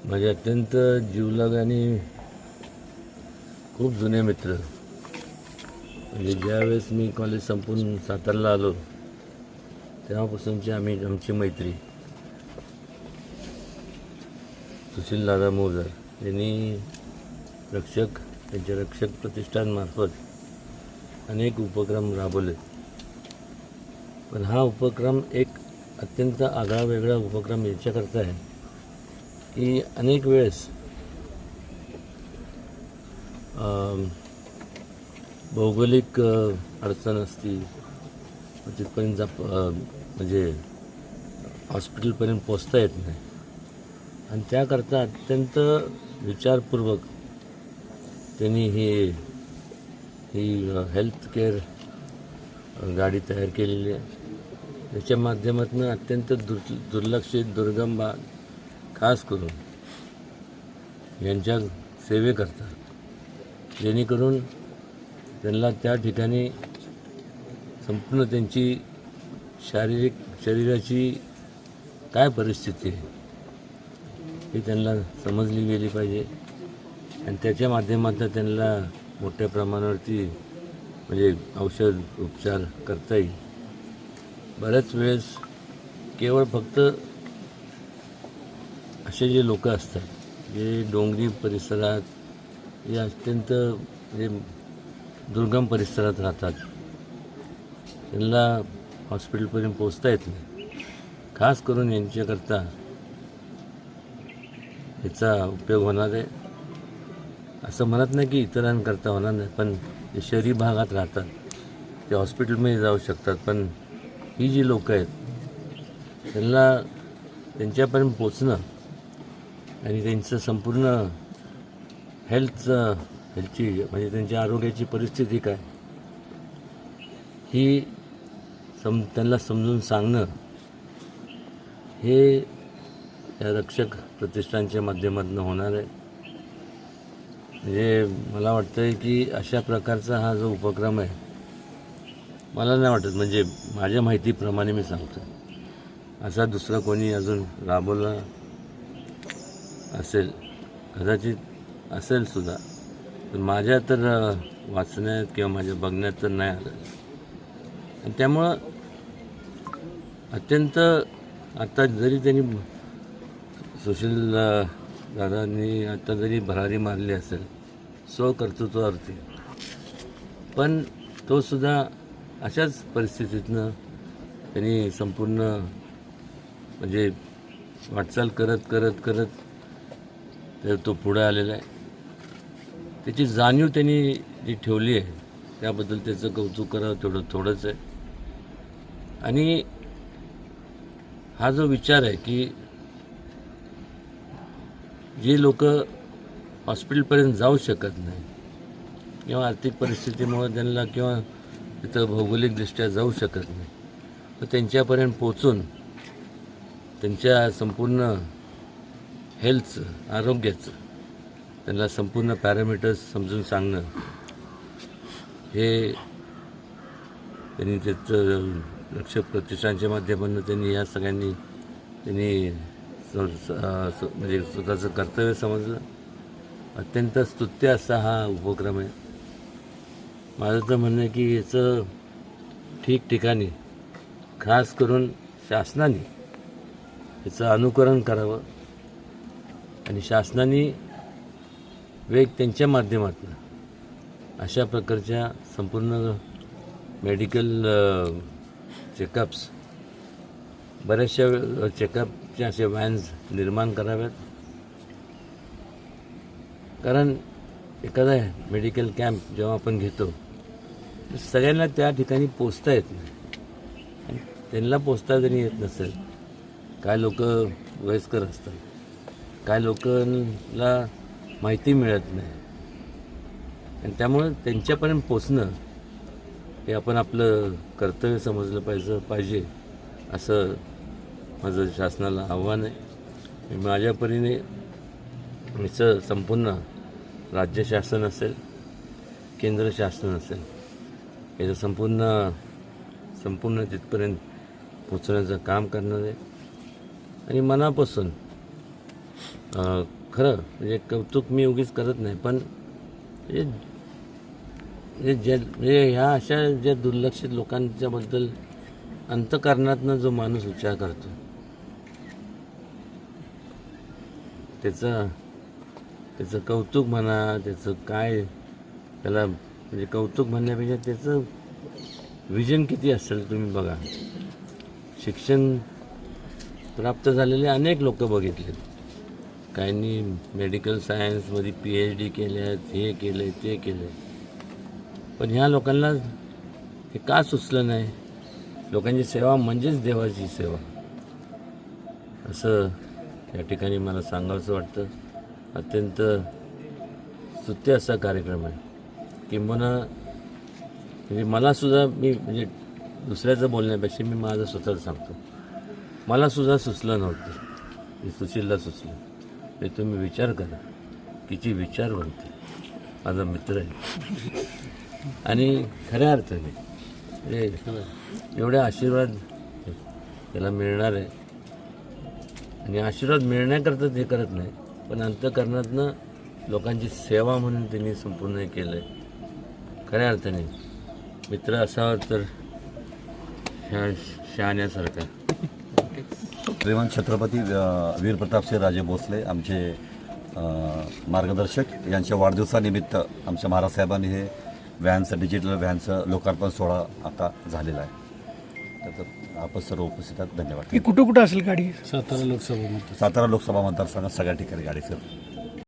माझे अत्यंत जीवलग आणि खूप जुने मित्र. म्हणजे ज्यावेळेस मी कॉलेज संपून सातारला आलो तेव्हापासूनची आमची मैत्री. सुशील दादा मोजर यांनी त्यांच्या रक्षक प्रतिष्ठानमार्फत अनेक उपक्रम राबवले. पण हा उपक्रम एक अत्यंत आगळा वेगळा उपक्रम याच्याकरता आहे की अनेक वेळेस भौगोलिक अडचण असती, तिथपर्यंत म्हणजे हॉस्पिटलपर्यंत पोचता येत नाही. आणि त्याकरता अत्यंत विचारपूर्वक त्यांनी ही हेल्थ केअर गाडी तयार केलेली आहे. त्याच्या माध्यमातून अत्यंत दुर्लक्षित दुर्गम भाग खास करून यांच्या सेवेकरता, जेणेकरून त्यांना त्या ठिकाणी संपूर्ण त्यांची शरीराची काय परिस्थिती आहे ही त्यांना समजली गेली पाहिजे. आणि त्याच्या माध्यमातून त्यांना मोठ्या प्रमाणावरती म्हणजे औषध उपचार करता येईल. बऱ्याच वेळेस केवळ फक्त असे जे लोक असतात जे डोंगरी परिसरात, जे अत्यंत म्हणजे दुर्गम परिसरात राहतात, त्यांना हॉस्पिटलपर्यंत पोचता येत नाही. खास करून यांच्याकरता याचा उपयोग होणार आहे. असं म्हणत नाही की इतरांकरता होणार नाही, पण जे शहरी भागात राहतात ते हॉस्पिटलमध्ये जाऊ शकतात. पण ही जी लोकं आहेत त्यांना त्यांच्यापर्यंत पोचणं आणि त्यांचं संपूर्ण हेल्थची म्हणजे त्यांच्या आरोग्याची परिस्थिती काय ही त्यांना समजून सांगणं हे या रक्षक प्रतिष्ठानच्या माध्यमातून होणार आहे. म्हणजे मला वाटतं आहे की अशा प्रकारचा हा जो उपक्रम आहे, मला नाही वाटत, म्हणजे माझ्या माहितीप्रमाणे मी सांगतो, असा दुसरा कोणी अजून राबवला असेल, कदाचित असेल सुद्धा, पण माझ्या तर वाचण्यात किंवा माझ्या बघण्यात तर नाही आलं. आणि त्यामुळं अत्यंत आता जरी त्यांनी सुशील दादांनी आता जरी भरारी मारली असेल स्वकर्तृत्वावरती, पण तो सुद्धा अशाच परिस्थितीतनं त्यांनी संपूर्ण म्हणजे वाटचाल करत करत करत तो पुढे आलेला आहे. त्याची जाणीव त्यांनी जी ठेवली आहे त्याबद्दल त्याचं कौतुक करावं थोडंच आहे. आणि हा जो विचार आहे की जे लोक हॉस्पिटलपर्यंत जाऊ शकत नाही किंवा आर्थिक परिस्थितीमुळे त्यांना किंवा तिथं भौगोलिकदृष्ट्या जाऊ शकत नाही, तर त्यांच्यापर्यंत पोचून त्यांच्या संपूर्ण हेल्थचं, आरोग्याचं त्यांना संपूर्ण पॅरामीटर्स समजून सांगणं हे त्यांनी त्याचं रक्षक प्रतिष्ठानच्या माध्यमातून त्यांनी या सगळ्यांनी त्यांनी म्हणजे स्वतःचं कर्तव्य समजलं. अत्यंत स्तुत्य असा हा उपक्रम आहे. माझं तर म्हणणं आहे की याचं ठिकठिकाणी खास करून शासनाने याचं अनुकरण करावं आणि शासनाने त्यांच्या माध्यमातून अशा प्रकारच्या संपूर्ण मेडिकल चेकअप्स, बऱ्याचशा चेकअपच्या अशा व्हॅन्स निर्माण कराव्यात. कारण एखादा मेडिकल कॅम्प जेव्हा आपण घेतो तर सगळ्यांना त्या ठिकाणी पोचता येत नाही. आणि त्यांना पोचता जरी येत नसेल, काय लोक वयस्कर असतात, काय लोकांना माहिती मिळत नाही, आणि त्यामुळं त्यांच्यापर्यंत पोचणं हे आपण आपलं कर्तव्य समजलं पाहिजे असं माझं शासनाला आव्हान आहे. माझ्या परीने याचं संपूर्ण राज्य शासन असेल, केंद्र शासन असेल, याचं संपूर्ण तिथपर्यंत पोचण्याचं काम करणार आहे. आणि मनापासून खरं म्हणजे कौतुक मी उगीच करत नाही, पण म्हणजे ह्या अशा ज्या दुर्लक्षित लोकांच्याबद्दल अंतःकरणातनं जो माणूस विचार करतो त्याचं कौतुक म्हणा, त्याचं काय त्याला म्हणजे कौतुक म्हणण्यापेक्षा त्याचं विजन किती असेल तुम्ही बघा. शिक्षण प्राप्त झालेले अनेक लोक बघितलेत, काहींनी मेडिकल सायन्समध्ये PhD केल्यात, हे केलं ते केलं, पण ह्या लोकांना हे का सुचलं नाही? लोकांची सेवा म्हणजेच देवाची सेवा असं या ठिकाणी मला सांगावंसं वाटतं. अत्यंत स्तुत्य असा कार्यक्रम आहे. किंबहुना म्हणजे मलासुद्धा मी म्हणजे दुसऱ्याचं बोलण्यापेक्षा मी माझं स्वतःच सांगतो, मलासुद्धा सुचलं नव्हतं, हे सुशीलला सुचलं. हे तुम्ही विचार करा, किती विचारवंत माझा मित्र आहे. आणि खऱ्या अर्थाने एवढे आशीर्वाद त्याला मिळणार आहे. आणि आशीर्वाद मिळण्याकरता ते करत नाही, पण अंतःकरणातनं लोकांची सेवा म्हणून त्यांनी संपूर्ण हे केलं आहे. खऱ्या अर्थाने मित्र असावा तर ह्या शहाण्यासारखा. श्रीमंत छत्रपती वीर प्रतापसिंह राजे भोसले आमचे मार्गदर्शक यांच्या वाढदिवसानिमित्त आमच्या महाराज साहेबांनी हे व्हॅनचं डिजिटल व्हॅनचं लोकार्पण सोहळा आता झालेला आहे. तर आपण सर्व उपस्थित आहात, धन्यवाद. कुठं कुठं असेल गाडी? सातारा लोकसभा मतदारसंघात सगळ्या ठिकाणी गाडी सर.